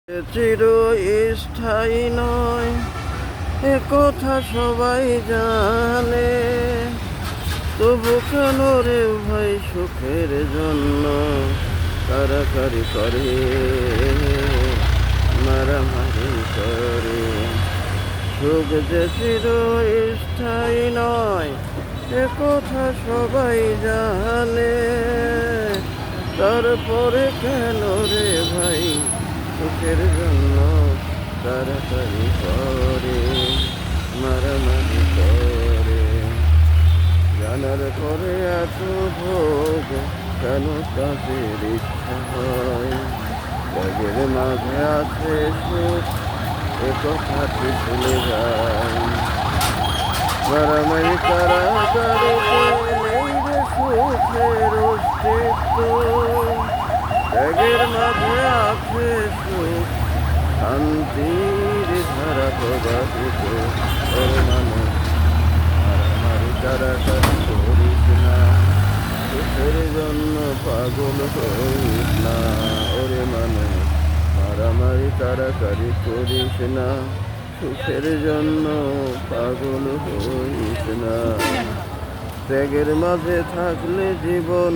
চিরস্থায়ী নয় এ কথা সবাই জানে, তবু কেন রে ভাই সুখের জন্য কারাকারি করে, মারামারি করে। সুখ যে চিরস্থায়ী নয় এ কথা সবাই জানে, তারপরে কেন রে ভাই সুখের জন্য তাড়াতাড়ি করে, মারামারি করে। জানার পরে এত ভোগ কেন তাদের ইচ্ছা হয়, ত্যাগের মাঝে আছে সুখ এ কথাটি ভুলে যায়। মারামারি কারাগারিতে নেই রে সুখের অস্তিত্ব, ত্যাগের মাঝে আছে সুখ শান্তির ধারা প্রবাহিত। ওরে মানুষ মারামারি কারাকারি করিস না, সুখের জন্য পাগল হইস না। ওরে মানুষ মারামারি কারাকারি করিস না, সুখের জন্য পাগল হইস না। ত্যাগের মাঝে থাকলে জীবন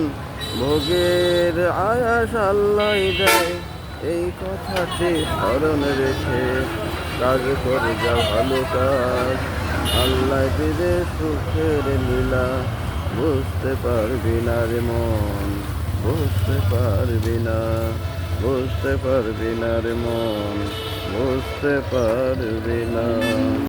ভোগের আয়াস আল্লাহ দেয়, এই কথাটি স্মরণ রেখে কাজ করে যা ভালো কাজ। আল্লাহ দিলে সুখের লীলা বুঝতে পারবি না রে মন, বুঝতে পারবি না, বুঝতে পারবি না রে মন, বুঝতে পারবি না।